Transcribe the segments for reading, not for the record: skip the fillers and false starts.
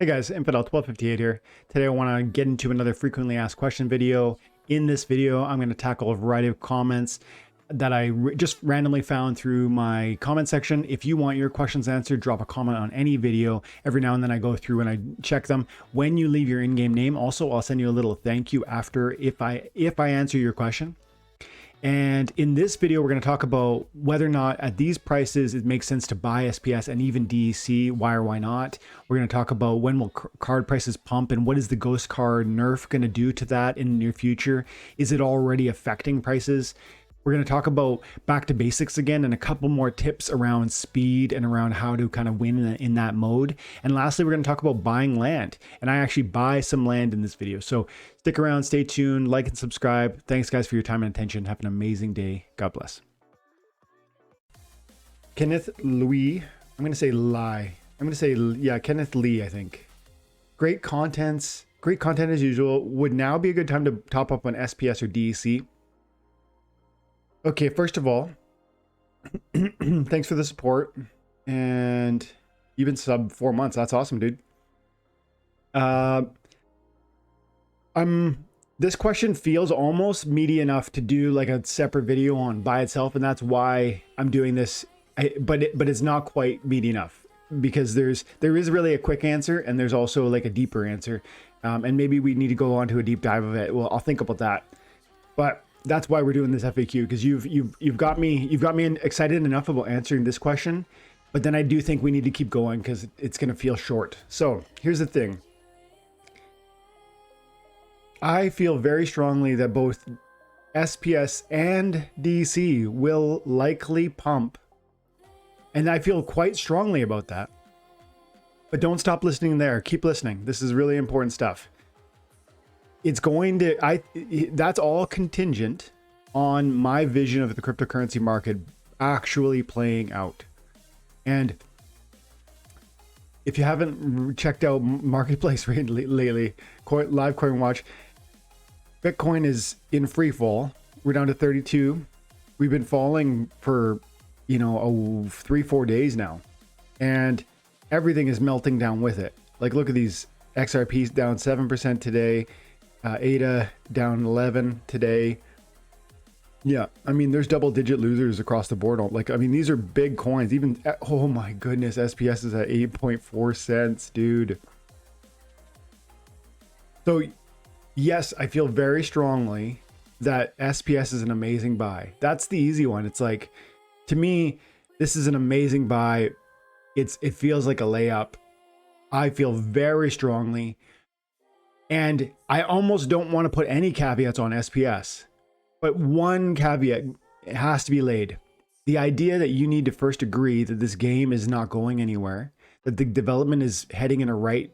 Hey guys, Infidel1258 here. Today I want to get into another frequently asked question video. In this video, I'm going to tackle a variety of comments that I just randomly found through my comment section. If you want your questions answered, drop a comment on any video. Every now and then I go through and I check them. When you leave your in-game name, also I'll send you a little thank you after if I answer your question. And in this video, we're going to talk about whether or not at these prices it makes sense to buy SPS and even DEC, why or why not. We're going to talk about when will card prices pump and what is the ghost card nerf going to do to that in the near future? Is it already affecting prices? We're going to talk about back to basics again and a couple more tips around speed and around how to kind of win in that mode. And lastly, we're going to talk about buying land. And I actually buy some land in this video. So stick around, stay tuned, like and subscribe. Thanks guys for your time and attention. Have an amazing day. God bless. Kenneth Louis. I'm going to say lie. I'm going to say, yeah, Kenneth Lee, I think. Great content as usual. Would now be a good time to top up on SPS or DEC? Okay, first of all, thanks for the support, and you've been sub 4 months. That's awesome, dude. This question feels almost meaty enough to do like a separate video on by itself, and that's why I'm doing this. But it's not quite meaty enough because there is really a quick answer, and there's also like a deeper answer, and maybe we need to go on to a deep dive of it. Well, I'll think about that, but. That's why we're doing this FAQ, because you've got me excited enough about answering this question, but then I do think we need to keep going because it's going to feel short. So here's the thing. I feel very strongly that both SPS and DEC will likely pump, and I feel quite strongly about that. But don't stop listening there. Keep listening. This is really important stuff. It's going to, that's all contingent on my vision of the cryptocurrency market actually playing out. And if you haven't checked out Marketplace lately, Live Coin Watch, Bitcoin is in free fall. We're down to 32. We've been falling for, 3-4 days now. And everything is melting down with it. Like, look at these XRPs down 7% today. ADA down 11 today. Yeah, I mean, there's double-digit losers across the board. Like, I mean, these are big coins. Even, oh my goodness, SPS is at 8.4 cents, dude. So, yes, I feel very strongly that SPS is an amazing buy. That's the easy one. It's like, to me, this is an amazing buy. It feels like a layup. I feel very strongly. And I almost don't want to put any caveats on SPS, but one caveat has to be laid. The idea that you need to first agree that this game is not going anywhere, that the development is heading in a right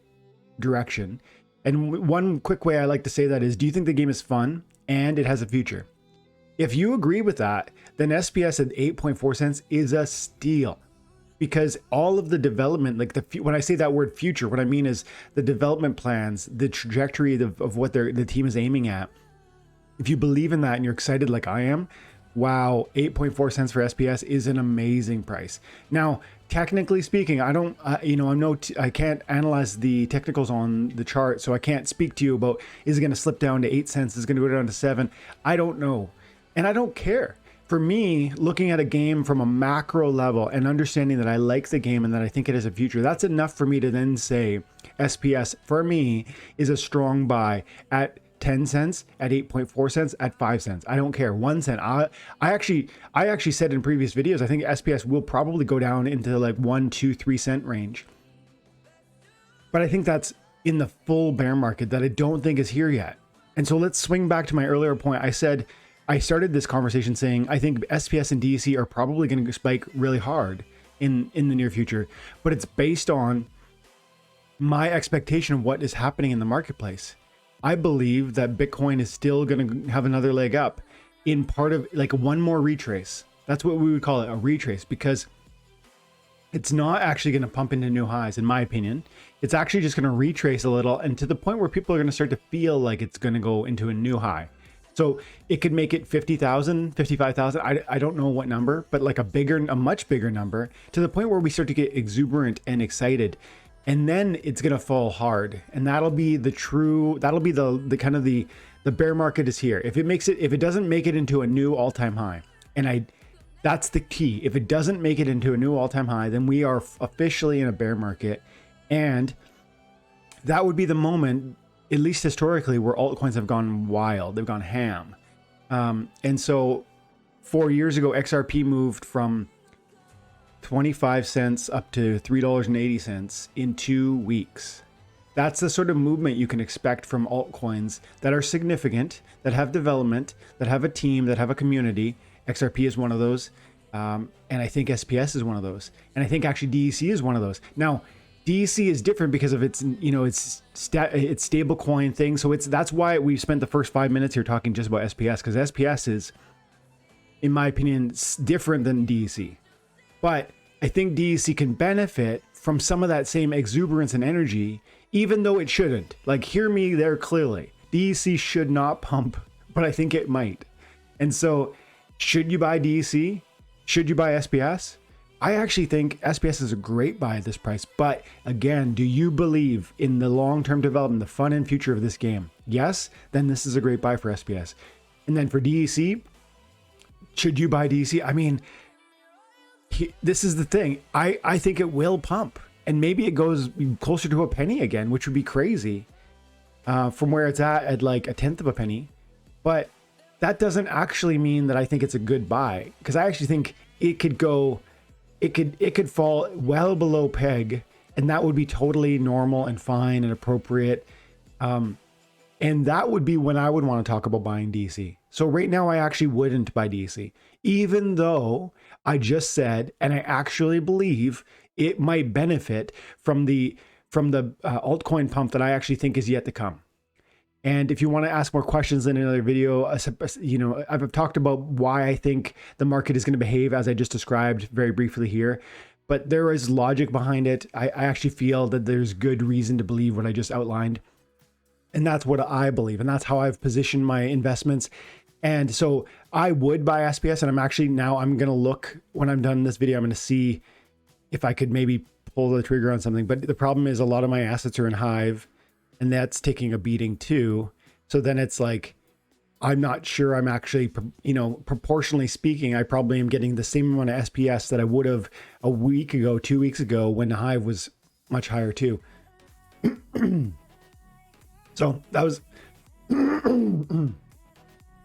direction. And one quick way I like to say that is, do you think the game is fun and it has a future? If you agree with that, then SPS at 8.4 cents is a steal. Because all of the development, like when I say that word future, what I mean is the development plans, the trajectory of what the team is aiming at. If you believe in that and you're excited like I am, wow, 8.4 cents for SPS is an amazing price. Now, technically speaking, I don't, I can't analyze the technicals on the chart, so I can't speak to you about, is it going to slip down to 8 cents? Is it going to go down to 7? I don't know. And I don't care. For me, looking at a game from a macro level and understanding that I like the game and that I think it has a future, that's enough for me to then say SPS, for me, is a strong buy at 10 cents, at 8.4 cents, at 5 cents. I don't care. 1 cent. I actually said in previous videos, I think SPS will probably go down into like 1, 2, 3 cent range. But I think that's in the full bear market that I don't think is here yet. And so let's swing back to my earlier point. I started this conversation saying I think SPS and DEC are probably going to spike really hard in the near future, but it's based on my expectation of what is happening in the marketplace. I believe that Bitcoin is still going to have another leg up in part of like one more retrace. That's what we would call it, a retrace, because it's not actually going to pump into new highs, in my opinion. It's actually just going to retrace a little, and to the point where people are going to start to feel like it's going to go into a new high. So it could make it 50,000, 55,000. I don't know what number, but like a much bigger number, to the point where we start to get exuberant and excited. and then it's going to fall hard, and that'll be the kind of the bear market is here. If it doesn't make it into a new all-time high, that's the key. If it doesn't make it into a new all-time high, then we are officially in a bear market, and that would be the moment, at least historically, where altcoins have gone wild. They've gone ham. And so 4 years ago, XRP moved from 25 cents up to $3.80 in 2 weeks. That's the sort of movement you can expect from altcoins that are significant, that have development, that have a team, that have a community. XRP is one of those. And I think SPS is one of those. And I think actually DEC is one of those. Now, DEC is different because of its, its stable coin thing. So that's why we spent the first 5 minutes here talking just about SPS, because SPS is, in my opinion, different than DEC. But I think DEC can benefit from some of that same exuberance and energy, even though it shouldn't. Like, hear me there clearly. DEC should not pump, but I think it might. And so, should you buy DEC? Should you buy SPS? I actually think SPS is a great buy at this price. But again, do you believe in the long-term development, the fun and future of this game? Yes, then this is a great buy for SPS. And then for DEC, should you buy DEC? I mean, this is the thing. I think it will pump, and maybe it goes closer to a penny again, which would be crazy from where it's at like a tenth of a penny. But that doesn't actually mean that I think it's a good buy, because I actually think it could go, it could fall well below peg, and that would be totally normal and fine and appropriate. And that would be when I would want to talk about buying DC. So right now I actually wouldn't buy DC, even though I just said, and I actually believe it might benefit from the altcoin pump that I actually think is yet to come. And if you want to ask more questions in another video, I've talked about why I think the market is going to behave as I just described very briefly here, but there is logic behind it. I actually feel that there's good reason to believe what I just outlined. And that's what I believe. And that's how I've positioned my investments. And so I would buy SPS, and I'm going to look when I'm done this video, I'm going to see if I could maybe pull the trigger on something. But the problem is a lot of my assets are in Hive, and that's taking a beating too. So then it's like, I'm not sure I'm actually, proportionally speaking, I probably am getting the same amount of SPS that I would have a week ago, 2 weeks ago, when the Hive was much higher too. So that was,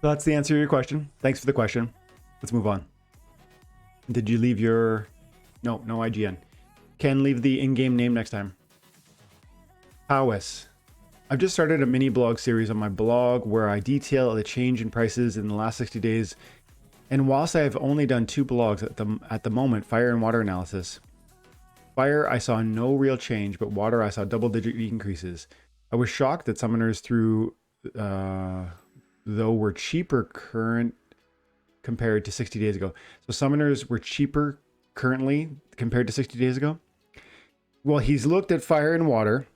that's the answer to your question. Thanks for the question. Let's move on. Did you leave your, no IGN. Can leave the in-game name next time. Powis. I've just started a mini blog series on my blog where I detail the change in prices in the last 60 days. And whilst I have only done 2 blogs at the moment, fire and water analysis. Fire, I saw no real change, but water, I saw double-digit increases. I was shocked that summoners though were cheaper current compared to 60 days ago. So summoners were cheaper currently compared to 60 days ago. Well, he's looked at fire and water.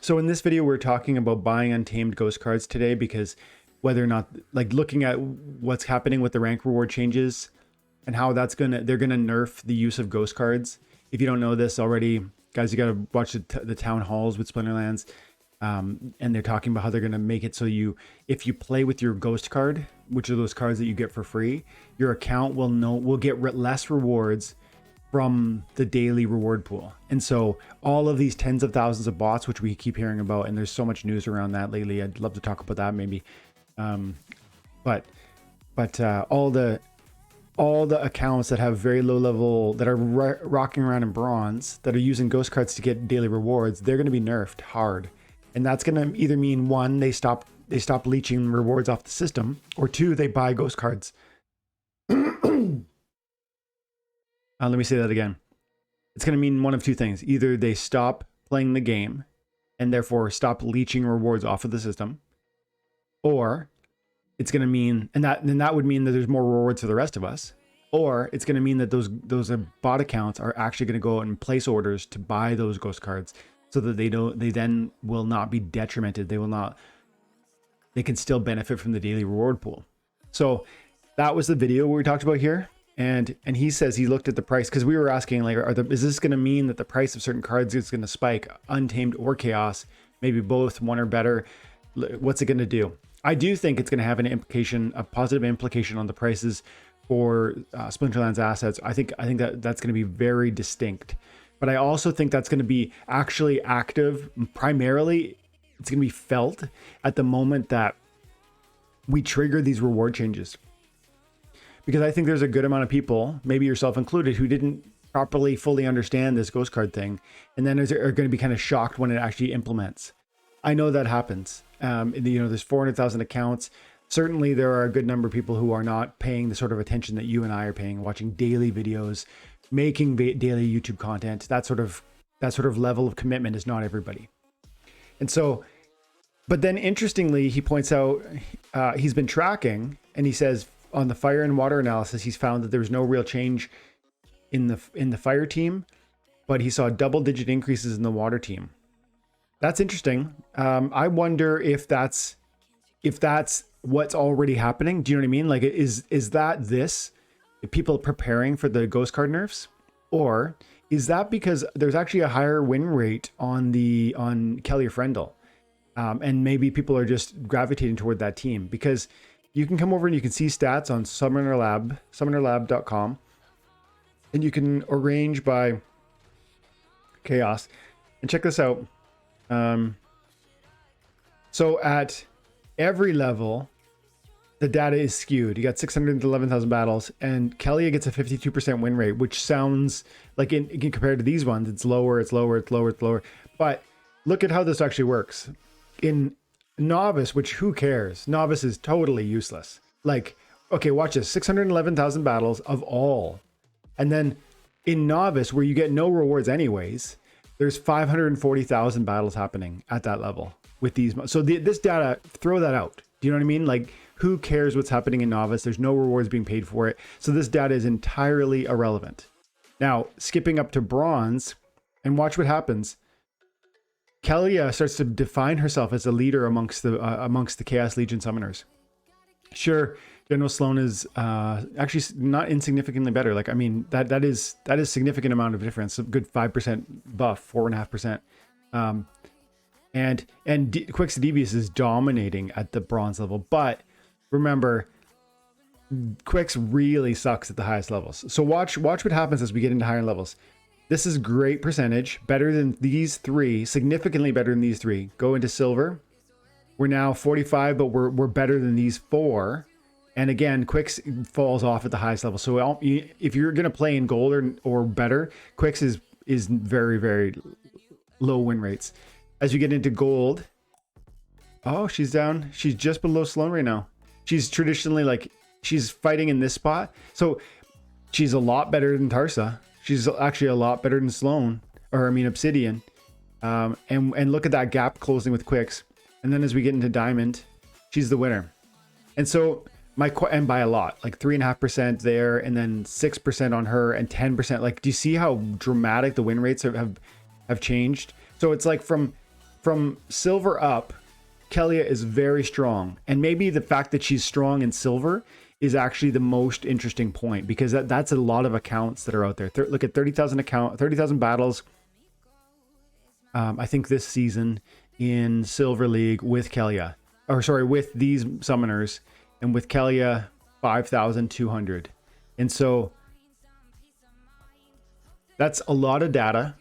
So in this video, we're talking about buying untamed ghost cards today, because whether or not, like, looking at what's happening with the rank reward changes and how they're gonna nerf the use of ghost cards. If you don't know this already, guys, you gotta watch the town halls with Splinterlands. And they're talking about how they're gonna make it so if you play with your ghost card, which are those cards that you get for free, your account will get less rewards from the daily reward pool. And so all of these tens of thousands of bots, which we keep hearing about, and there's so much news around that lately, I'd love to talk about that maybe. But all the accounts that have very low level, that are rocking around in bronze, that are using ghost cards to get daily rewards, they're going to be nerfed hard. And that's going to either mean, 1, they stop leeching rewards off the system, or 2, they buy ghost cards. Let me say that again. It's going to mean one of 2 things. Either they stop playing the game and therefore stop leeching rewards off of the system, or it's going to mean, and that would mean that there's more rewards for the rest of us, or it's going to mean that those bot accounts are actually going to go out and place orders to buy those ghost cards, so that they then will not be detrimented. They can still benefit from the daily reward pool. So that was the video we talked about here. And he says he looked at the price, because we were asking, like, is this going to mean that the price of certain cards is going to spike, Untamed or Chaos, maybe both, one or better? What's it going to do? I do think it's going to have a positive implication on the prices for Splinterlands assets. I think that that's going to be very distinct. But I also think that's going to be actually active. Primarily, it's going to be felt at the moment that we trigger these reward changes. Because I think there's a good amount of people, maybe yourself included, who didn't properly fully understand this ghost card thing, and then are going to be kind of shocked when it actually implements. I know that happens. There's 400,000 accounts. Certainly, there are a good number of people who are not paying the sort of attention that you and I are paying, watching daily videos, making daily YouTube content. That sort of level of commitment is not everybody. And so, but then interestingly, he points out he's been tracking, and he says, on the fire and water analysis, he's found that there was no real change in the fire team, but he saw double-digit increases in the water team. That's interesting. I wonder if that's what's already happening. Do you know what I mean? Like, is that people preparing for the ghost card nerfs, or is that because there's actually a higher win rate on Kelly or Frendel, and maybe people are just gravitating toward that team? Because you can come over and you can see stats on summonerlab.com, and you can arrange by chaos. And check this out. So at every level, the data is skewed. You got 611,000 battles, and Kelia gets a 52% win rate, which sounds like compared to these ones, it's lower. But look at how this actually works. In Novice, which who cares? Novice is totally useless. Like, okay, watch this, 611,000 battles of all. And then in Novice, where you get no rewards anyways, there's 540,000 battles happening at that level with these. So this data, throw that out. Do you know what I mean? Like, who cares what's happening in Novice? There's no rewards being paid for it. So this data is entirely irrelevant. Now, skipping up to Bronze, and watch what happens. Kelia starts to define herself as a leader amongst the Chaos Legion summoners. Sure, General Sloan is actually not insignificantly better. Like, I mean, that is significant amount of difference. A good 5% buff, 4.5%. And Quix Devious is dominating at the Bronze level. But remember, Quix really sucks at the highest levels. So watch what happens as we get into higher levels. This is great percentage, better than these three, significantly better than these three. Go into silver. We're now 45, but we're better than these four. And again, Quix falls off at the highest level. So if you're going to play in gold or better, Quix is very, very low win rates. As you get into gold, oh, she's down. She's just below Sloan right now. She's traditionally she's fighting in this spot. So she's a lot better than Tarsa. She's actually a lot better than Sloan, Obsidian. And look at that gap closing with Quix. And then as we get into Diamond, she's the winner. And so and by a lot, like 3.5% there, and then 6% on her, and 10%. Like, do you see how dramatic the win rates have changed? So it's like from silver up, Kelia is very strong. And maybe the fact that she's strong in silver is actually the most interesting point, because that's a lot of accounts that are out there. Look at 30,000 battles. I think this season in Silver League with Kelia, with these summoners, and with Kelia 5,200. And so that's a lot of data.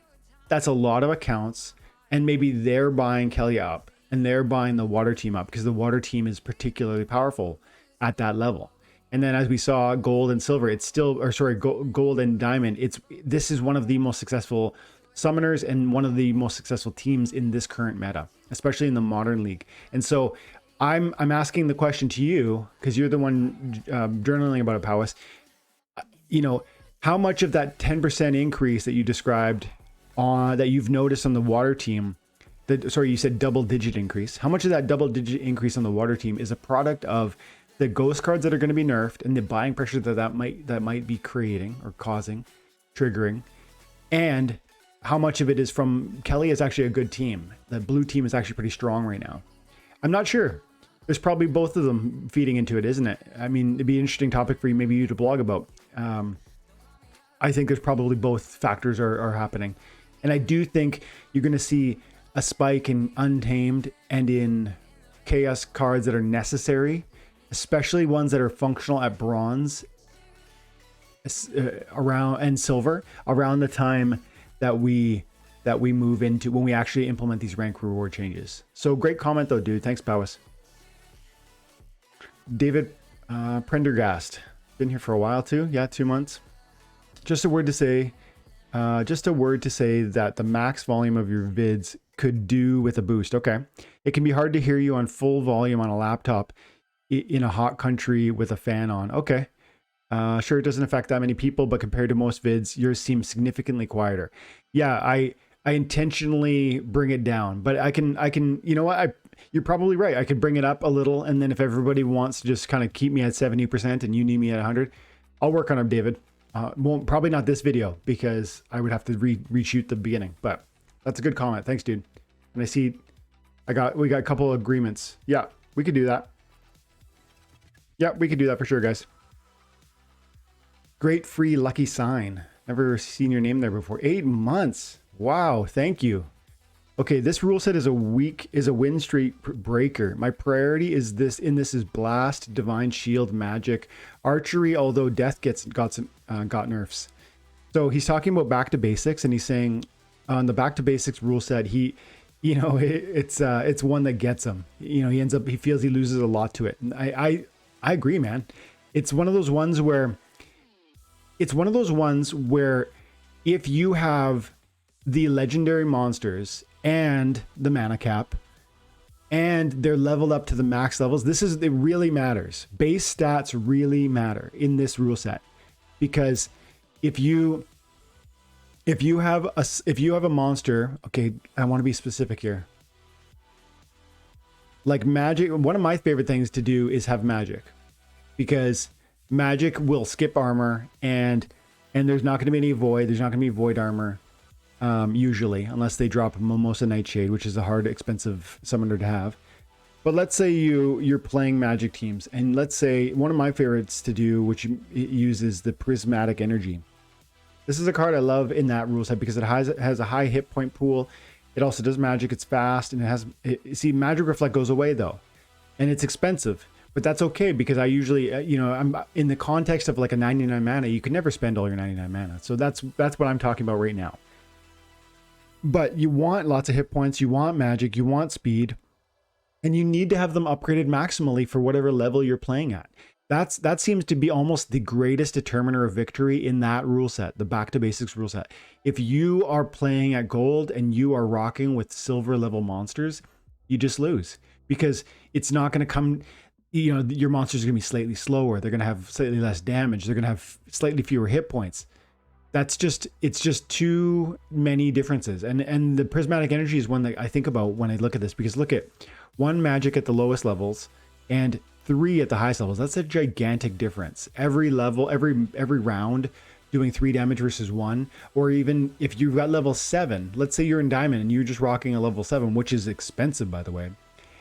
That's a lot of accounts. And maybe they're buying Kelia up, and they're buying the water team up, because the water team is particularly powerful at that level. And then as we saw gold and silver, it's still, gold and diamond. This is one of the most successful summoners and one of the most successful teams in this current meta, especially in the modern league. And so I'm asking the question to you, because you're the one journaling about it, Powis. How much of that 10% increase that you described that you've noticed on the water team, you said double-digit increase. How much of that double-digit increase on the water team is a product of the ghost cards that are going to be nerfed and the buying pressure that might be creating or causing, triggering, and how much of it is from Kelia is actually a good team. The blue team is actually pretty strong right now. I'm not sure. there's probably both of them feeding into it, isn't it? I mean, it'd be an interesting topic for you, maybe you to blog about. I think there's probably both factors are happening. And I do think you're going to see a spike in Untamed and in chaos cards that are necessary, especially ones that are functional at bronze around and silver around the time that we move into when we actually implement these rank reward changes. So great comment though, dude. Thanks, Powis. David Prendergast, been here for a while too. Yeah, 2 months. Just a word to say that the max volume of your vids could do with a boost. Okay. It can be hard to hear you on full volume on a laptop in a hot country with a fan on. Okay. Sure, it doesn't affect that many people, but compared to most vids, yours seems significantly quieter. Yeah, I intentionally bring it down, but I can, you know what? You're probably right. I could bring it up a little, and then if everybody wants to just kind of keep me at 70% and you need me at 100, I'll work on it, David. Won't probably not this video because I would have to reshoot the beginning, but that's a good comment. Thanks, dude. And I see we got a couple of agreements. Yeah, we could do that. Yeah, we could do that for sure, guys. Great free lucky sign. Never seen your name there before. 8 months. Wow, thank you. Okay, this rule set is a win streak breaker. My priority is is blast, divine shield, magic, archery, although death got nerfs. So he's talking about back to basics, and he's saying on the back to basics rule set, it's one that gets him. He feels he loses a lot to it. And I agree, man. It's one of those ones where if you have the legendary monsters and the mana cap and they're leveled up to the max levels, it really matters. Base stats really matter in this rule set, because if you have a monster, okay, I want to be specific here. Like magic, one of my favorite things to do is have magic, because magic will skip armor and there's not going to be any void. There's not going to be void armor. Usually, unless they drop Mimosa Nightshade, which is a hard, expensive summoner to have. But let's say you're playing Magic teams, and let's say one of my favorites to do, which uses the Prismatic Energy. This is a card I love in that rule set because it has a high hit point pool. It also does magic. It's fast, and see, Magic Reflect goes away though, and it's expensive. But that's okay, because I usually, I'm in the context of like a 99 mana. You can never spend all your 99 mana, so that's what I'm talking about right now. But you want lots of hit points, you want magic, you want speed, and you need to have them upgraded maximally for whatever level you're playing at. That seems to be almost the greatest determiner of victory in that rule set, the back to basics rule set. If you are playing at gold and you are rocking with silver level monsters, you just lose, because it's not going to come, your monsters are going to be slightly slower, they're going to have slightly less damage, they're going to have slightly fewer hit points. It's just too many differences. And the Prismatic Energy is one that I think about when I look at this, because look at 1 magic at the lowest levels and 3 at the highest levels. That's a gigantic difference. Every level, every round doing 3 damage versus 1, or even if you've got level 7, let's say you're in Diamond and you're just rocking a level 7, which is expensive, by the way,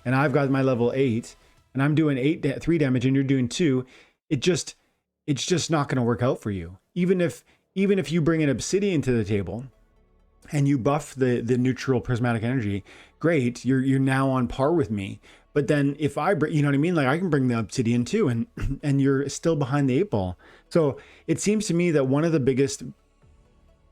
and I've got my level 8 and I'm doing 3 damage and you're doing 2, it's just not going to work out for you. Even if you bring an Obsidian to the table and you buff the neutral Prismatic Energy, great, you're now on par with me. But then if I bring, you know what I mean? Like I can bring the Obsidian too, and you're still behind the 8 ball. So it seems to me that one of the biggest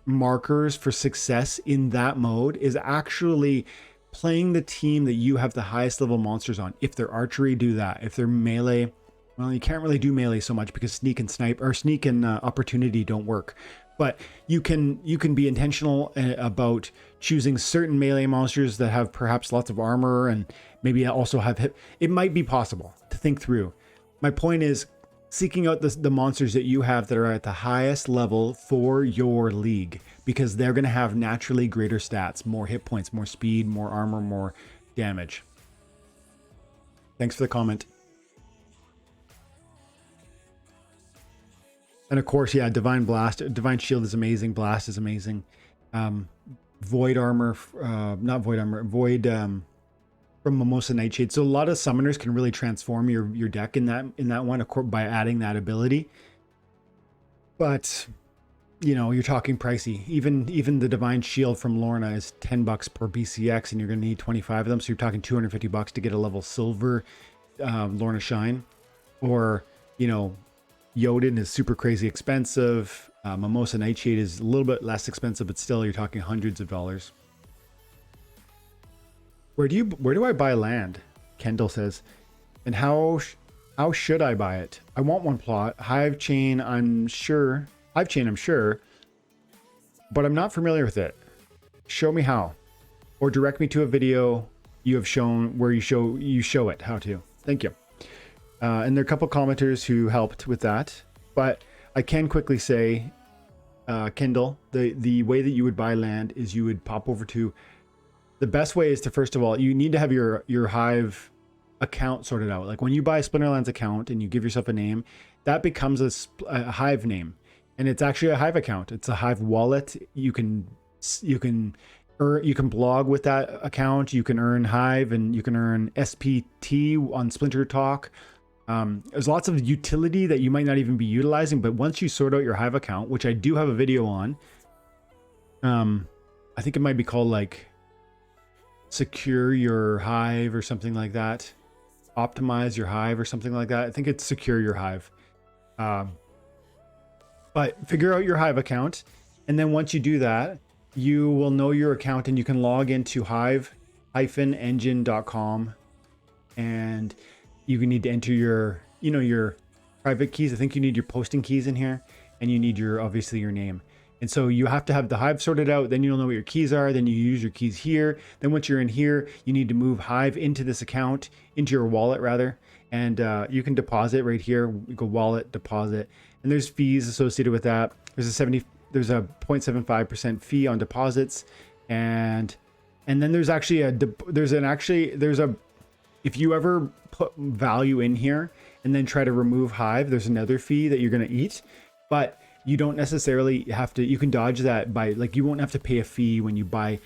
markers for success in that mode is actually playing the team that you have the highest level monsters on. If they're archery, do that. If they're melee, well, you can't really do melee so much because sneak and opportunity don't work. But you can be intentional about choosing certain melee monsters that have perhaps lots of armor and maybe also have hit. It might be possible to think through. My point is seeking out the monsters that you have that are at the highest level for your league, because they're going to have naturally greater stats, more hit points, more speed, more armor, more damage. Thanks for the comment. And of course, yeah, Divine Blast, Divine Shield is amazing. Blast is amazing. Void Armor, not Void Armor, Void from Mimosa Nightshade. So a lot of summoners can really transform your deck in that one, of course, by adding that ability. But you know, you're talking pricey. Even the Divine Shield from Lorna is $10 per BCX, and you're going to need 25 of them. So you're talking $250 to get a level silver Lorna Shine. Or, you know, Jotun is super crazy expensive. Mimosa Nightshade is a little bit less expensive, but still you're talking hundreds of dollars. Where do I buy land? Kendall says. And how should I buy it? I want one plot. Hive chain, I'm sure, but I'm not familiar with it. Show me how, or direct me to a video you have shown where you show it how to. Thank you. And there are a couple commenters who helped with that, but I can quickly say, Kendall, the way that you would buy land is you would pop over to, the best way is to, first of all, you need to have your Hive account sorted out. Like when you buy a Splinterlands account and you give yourself a name, that becomes a Hive name, and it's actually a Hive account. It's a Hive wallet. You can blog with that account. You can earn Hive, and you can earn SPT on Splinter Talk. There's lots of utility that you might not even be utilizing, but once you sort out your Hive account, which I do have a video on, I think it might be called like secure your Hive or something like that. Optimize your Hive or something like that. I think it's secure your Hive. But figure out your Hive account, and then once you do that, you will know your account, and you can log into hive-engine.com, and you need to enter your private keys. I think you need your posting keys in here, and you need obviously your name. And so you have to have the Hive sorted out. Then you'll know what your keys are. Then you use your keys here. Then once you're in here, you need to move Hive into this account, into your wallet rather. And you can deposit right here. You go wallet, deposit, and there's fees associated with that. There's a 0.75% fee on deposits, and then there's actually if you ever put value in here and then try to remove Hive, there's another fee that you're going to eat, but you don't necessarily have to, you can dodge that by, like, you won't have to pay a fee when you buy.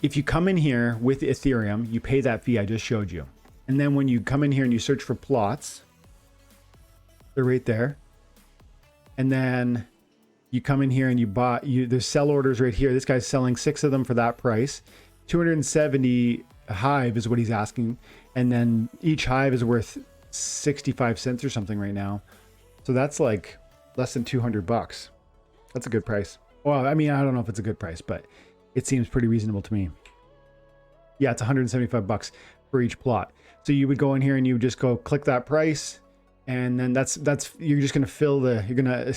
If you come in here with Ethereum, you pay that fee I just showed you. And then when you come in here and you search for plots, they're right there. And then you come in here and there's sell orders right here. This guy's selling 6 of them for that price. 270 Hive is what he's asking. And then each Hive is worth 65 cents or something right now. So that's like less than $200. That's a good price. Well, I mean, I don't know if it's a good price, but it seems pretty reasonable to me. Yeah, it's $175 for each plot. So you would go in here and you would just go click that price, and then that's you're just gonna you're gonna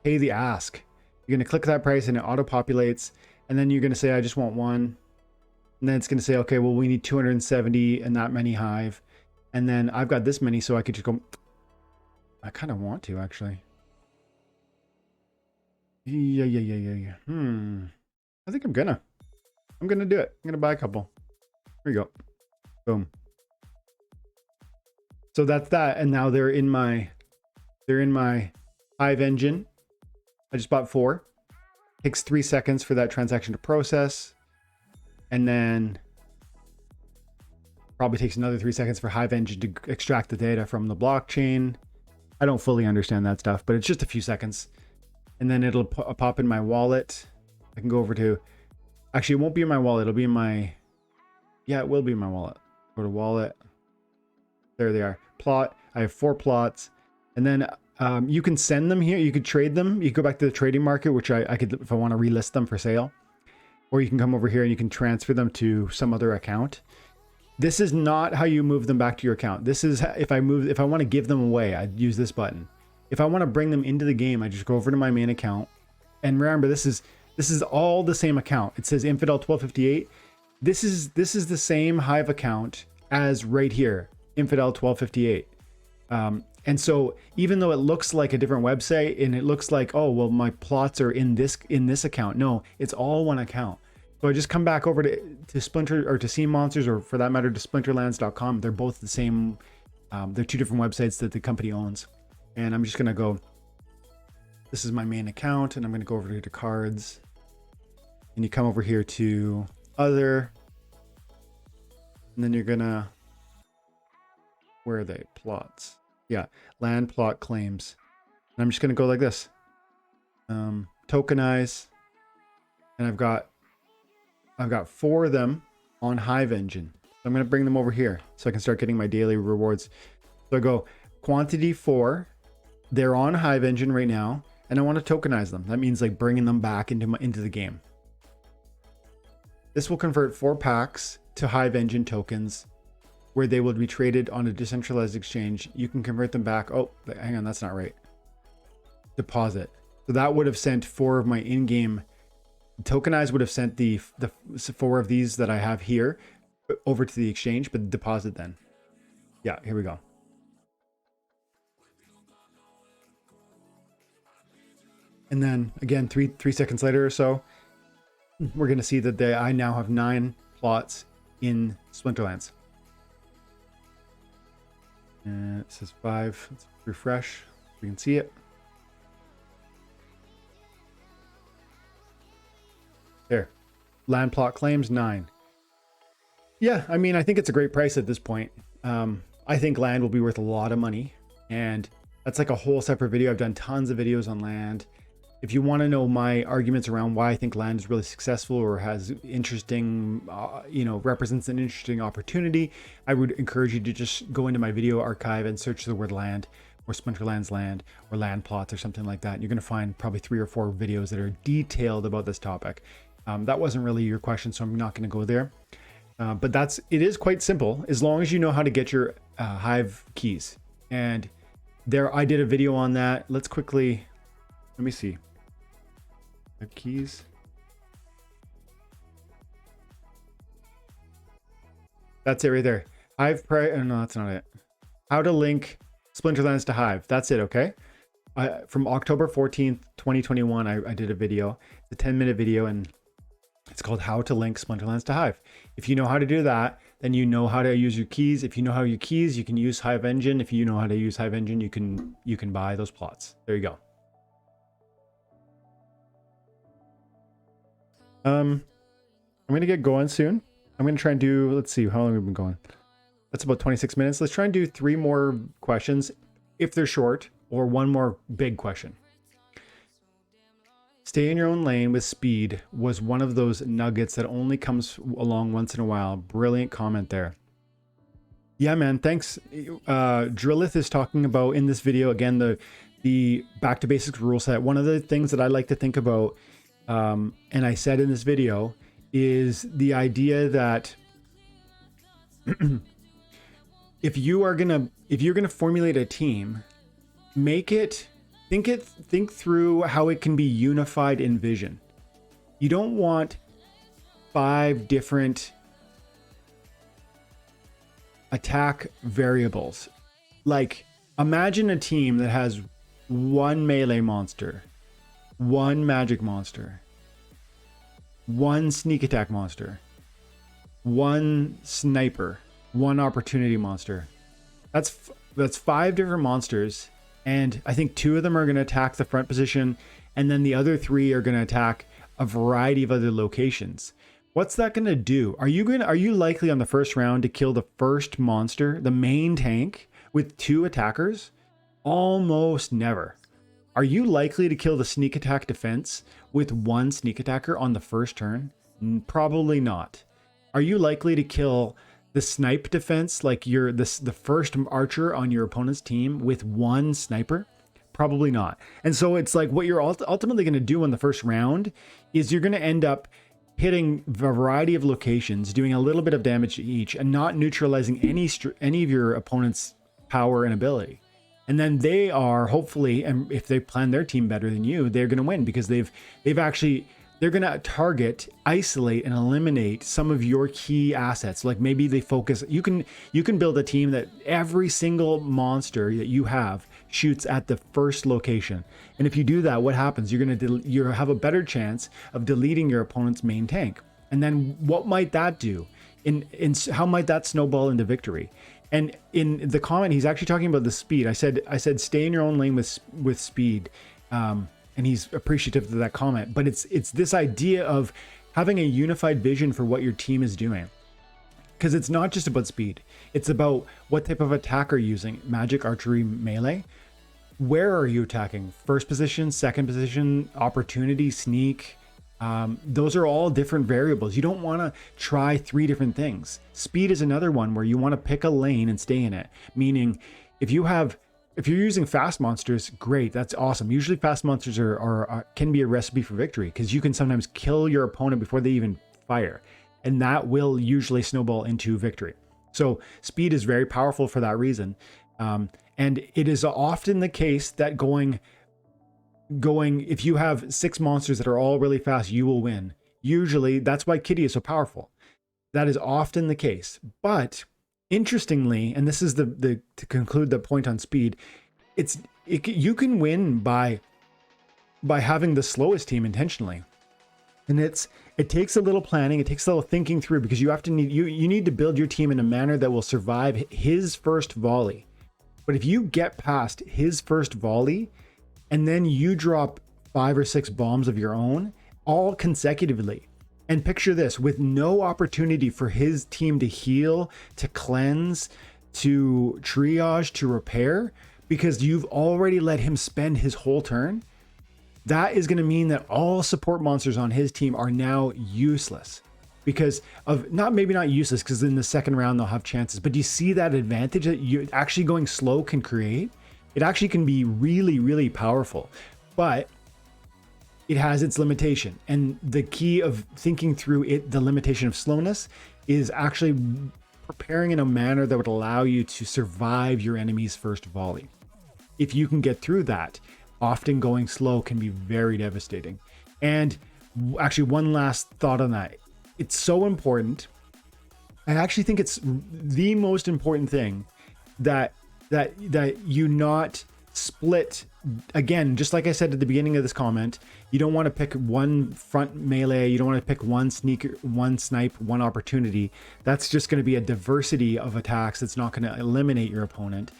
pay the ask. You're gonna click that price and it auto populates, and then you're gonna say, I just want one, and then it's gonna say, okay, well, we need 270 and that many Hive, and then I've got this many, so I could just go. I kind of want to, actually. Yeah. I think I'm gonna do it. I'm gonna buy a couple. Here you go. Boom. So that's that, and now they're in my Hive engine. I just bought 4. Takes 3 seconds for that transaction to process, and then probably takes another 3 seconds for Hive engine to extract the data from the blockchain. I don't fully understand that stuff, but it's just a few seconds. And then it'll pop in my wallet. I can go over to, actually, it won't be in my wallet. It'll be in my, yeah, it will be in my wallet. Go to wallet. There they are. Plot. I have 4 plots. And then you can send them here. You could trade them. You could go back to the trading market, which I could, if I want to relist them for sale. Or you can come over here and you can transfer them to some other account. This is not how you move them back to your account. This is if I want to give them away, I'd use this button. If I want to bring them into the game, I just go over to my main account. And remember, this is all the same account. It says Infidel 1258. This is the same Hive account as right here, Infidel 1258. And so even though it looks like a different website and it looks like, oh, well, my plots are in this account. No, it's all one account. So I just come back over to Splinter, or to Sea Monsters, or for that matter to Splinterlands.com. They're both the same. They're 2 different websites that the company owns. And I'm just going to go, this is my main account, and I'm going to go over here to cards. And you come over here to other. And then you're gonna, where are they? Plots. Yeah, land plot claims. And I'm just gonna go like this. Tokenize. And I've got 4 of them on Hive Engine. So I'm gonna bring them over here so I can start getting my daily rewards. So I go quantity 4. They're on Hive Engine right now, and I want to tokenize them. That means like bringing them back into the game. This will convert 4 packs to Hive Engine tokens, where they will be traded on a decentralized exchange. You can convert them back. Oh, hang on, that's not right. Deposit. So that would have sent 4 of my in-game tokenize would have sent the 4 of these that I have here over to the exchange, but deposit then. Yeah, here we go. And then again, three seconds later or so, we're going to see that I now have 9 plots in Splinterlands. And it says 5. Let's refresh. We can see it. There. Land plot claims 9. Yeah, I mean, I think it's a great price at this point. I think land will be worth a lot of money. And that's like a whole separate video. I've done tons of videos on land. If you want to know my arguments around why I think land is really successful or has interesting, represents an interesting opportunity, I would encourage you to just go into my video archive and search the word land or Splinterlands land or land plots or something like that. You're going to find probably 3 or 4 videos that are detailed about this topic. That wasn't really your question, so I'm not going to go there. But it is quite simple as long as you know how to get your Hive keys. And there, I did a video on that. Let's quickly, let me see. Keys. That's it right there. Hive no, that's not it. How to link Splinterlands to Hive. That's it, okay? From October 14th, 2021, I did a video. It's a 10-minute video, and it's called How to Link Splinterlands to Hive. If you know how to do that, then you know how to use your keys. If you know how to use keys, you can use Hive Engine. If you know how to use Hive Engine, you can buy those plots. There you go. I'm gonna get going soon. I'm gonna try and do, let's see, how long have we been going? That's about 26 minutes. Let's try and do 3 more questions if they're short, or 1 more big question. Stay in your own lane with speed was one of those nuggets that only comes along once in a while. Brilliant comment there. Yeah, man, thanks. Drillith is talking about in this video, again, the back to basics rule set. One of the things that I like to think about, and I said in this video, is the idea that if you're gonna formulate a team, think through how it can be unified in vision. You don't want 5 different attack variables. Like, imagine a team that has 1 melee monster, 1 magic monster, 1 sneak attack monster, 1 sniper, 1 opportunity monster. That's 5 different monsters, and I think 2 of them are going to attack the front position, and then the other 3 are going to attack a variety of other locations. What's that going to do? Are you likely on the first round to kill the first monster, the main tank, with 2 attackers? Almost never. Are you likely to kill the sneak attack defense with 1 sneak attacker on the first turn? Probably not. Are you likely to kill the snipe defense, like the first archer on your opponent's team, with 1 sniper? Probably not. And so it's like, what you're ultimately going to do on the first round is you're going to end up hitting a variety of locations, doing a little bit of damage to each, and not neutralizing any of your opponent's power and ability. And then they are hopefully, and if they plan their team better than you, they're going to win because they're going to target, isolate, and eliminate some of your key assets. Like maybe they focus, you can build a team that every single monster that you have shoots at the first location. And if you do that, what happens? You have a better chance of deleting your opponent's main tank. And then what might that do? How might that snowball into victory? And in the comment, he's actually talking about the speed. I said stay in your own lane with speed. And he's appreciative of that comment. But it's this idea of having a unified vision for what your team is doing. because it's not just about speed. It's about what type of attack are you using. Magic, archery, melee. Where are you attacking? First position, second position, opportunity, sneak. Those are all different variables. You don't want to try 3 different things. Speed is another one where you want to pick a lane and stay in it. Meaning, if you're using fast monsters, great, that's awesome. Usually fast monsters can be a recipe for victory, because you can sometimes kill your opponent before they even fire. And that will usually snowball into victory. So speed is very powerful for that reason. And it is often the case that going, if you have 6 monsters that are all really fast, you will win. Usually that's why Kitty is so powerful. That is often the case. But interestingly, and this is to conclude the point on speed, you can win by having the slowest team intentionally. And it takes a little planning, it takes a little thinking through, because you need to build your team in a manner that will survive his first volley. But if you get past his first volley and then you drop 5 or 6 bombs of your own, all consecutively, and picture this, with no opportunity for his team to heal, to cleanse, to triage, to repair, because you've already let him spend his whole turn, that is going to mean that all support monsters on his team are now useless. Because of maybe not useless, because in the second round they'll have chances, but do you see that advantage that you actually going slow can create? It actually can be really, really powerful, but it has its limitation. And the key of thinking through the limitation of slowness is actually preparing in a manner that would allow you to survive your enemy's first volley. If you can get through that, often going slow can be very devastating. And actually, one last thought on that. It's so important. I actually think it's the most important thing that you not split. Again, just like I said at the beginning of this comment, you don't want to pick one front melee, you don't want to pick one sneaker, one snipe, one opportunity. That's just going to be a diversity of attacks that's not going to eliminate your opponent.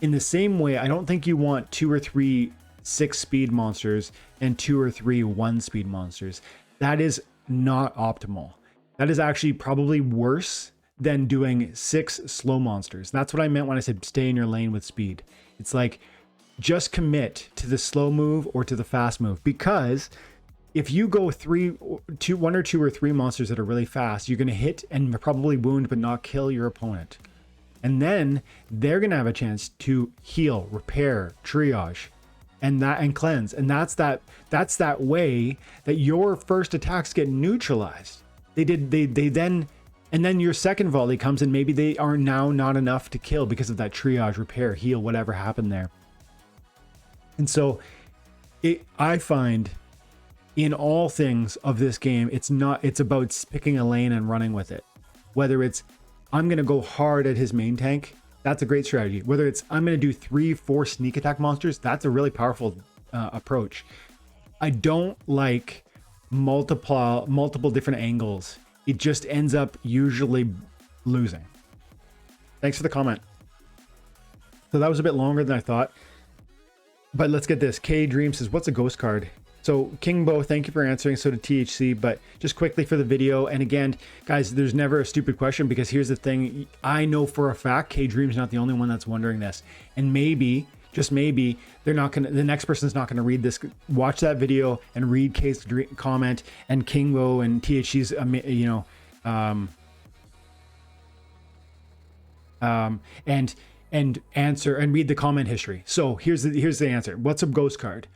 In the same way, I don't think you want 2 or 3 6 speed monsters and 2 or 3 1 speed monsters. That is not optimal. That is actually probably worse than doing 6 slow monsters. That's what I meant when I said stay in your lane with speed. It's like, just commit to the slow move or to the fast move, because if you go 1 or 2 or 3 monsters that are really fast, you're going to hit and probably wound but not kill your opponent. And then they're going to have a chance to heal, repair, triage, and cleanse. And that's that way that your first attacks get neutralized. And then your second volley comes and maybe they are now not enough to kill because of that triage, repair, heal, whatever happened there. And so I find in all things of this game, it's about picking a lane and running with it. Whether it's, I'm going to go hard at his main tank, that's a great strategy. Whether it's, I'm going to do 3, 4 sneak attack monsters, that's a really powerful approach. I don't like multiple different angles. It just ends up usually losing. Thanks for the comment. So that was a bit longer than I thought. But let's get this. K Dream says, what's a ghost card? So King Bo, thank you for answering. So did THC. But just quickly for the video. And again, guys, there's never a stupid question, because here's the thing. I know for a fact K Dream's not the only one that's wondering this. And maybe, just maybe, the next person's not gonna read this. Watch that video and read K's comment and King Bo and THC's, and answer and read the comment history. So here's the answer. What's a ghost card?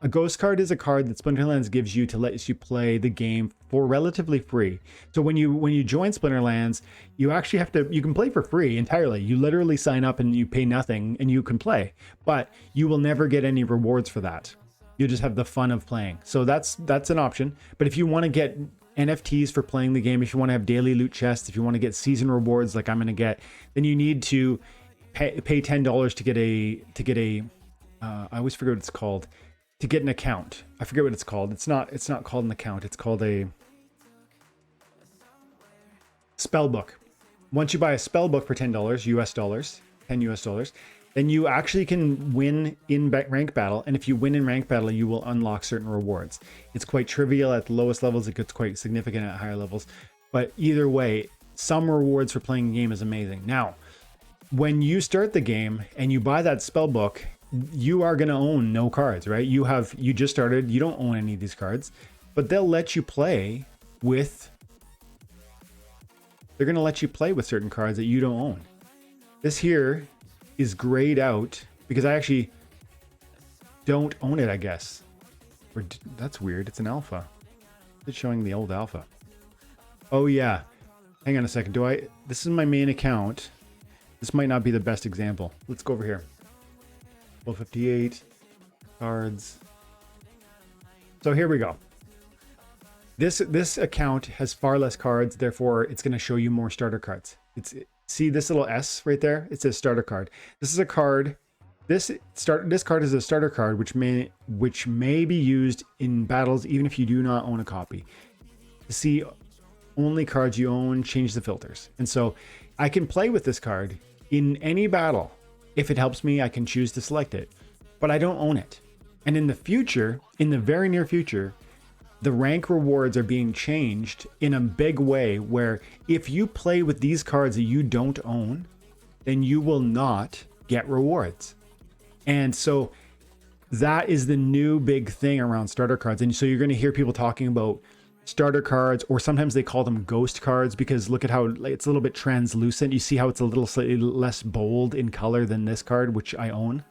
A ghost card is a card that Splinterlands gives you to let you play the game for relatively free. So when you join Splinterlands, you actually you can play for free entirely. You literally sign up and you pay nothing and you can play, but you will never get any rewards for that. You just have the fun of playing. So that's an option. But if you want to get NFTs for playing the game, if you want to have daily loot chests, if you want to get season rewards like I'm going to get, then you need to pay $10 to get a I always forget what it's called, to get an account. I forget what it's called. It's not called an account. It's called a spell book. Once you buy a spell book for $10 US dollars, $10 US, then you actually can win in rank battle. And if you win in rank battle, you will unlock certain rewards. It's quite trivial at the lowest levels. It gets quite significant at higher levels. But either way, some rewards for playing a game is amazing. Now, when you start the game and you buy that spell book, you are going to own no cards, right? You just started, you don't own any of these cards, but they'll let you play with, they're going to let you play with certain cards that you don't own. This here is grayed out because I actually don't own it, I guess. That's weird. It's an alpha. It's showing the old alpha. Oh yeah. Hang on a second. This is my main account. This might not be the best example. Let's go over here. 1258 cards. So here we go. This account has far less cards, therefore it's going to show you more starter cards. See this little S right there? It says starter card. This is a card. This card is a starter card which may be used in battles even if you do not own a copy. To see only cards you own, change the filters. And so I can play with this card in any battle. If it helps me, I can choose to select it, but I don't own it. And in the future, in the very near future, the rank rewards are being changed in a big way where if you play with these cards that you don't own, then you will not get rewards. And so that is the new big thing around starter cards. And so you're going to hear people talking about starter cards, or sometimes they call them ghost cards because look at how it's a little bit translucent. You see how it's a little slightly less bold in color than this card, which I own.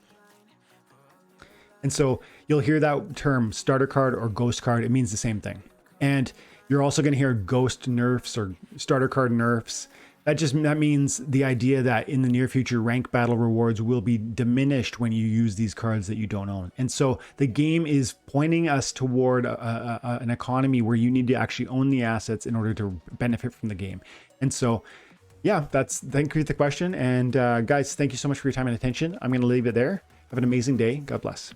And so you'll hear that term starter card or ghost card. It means the same thing. And you're also going to hear ghost nerfs or starter card nerfs. That means the idea that in the near future, rank battle rewards will be diminished when you use these cards that you don't own. And so the game is pointing us toward an economy where you need to actually own the assets in order to benefit from the game. And so, yeah, thank you for the question. And guys, thank you so much for your time and attention. I'm going to leave it there. Have an amazing day. God bless.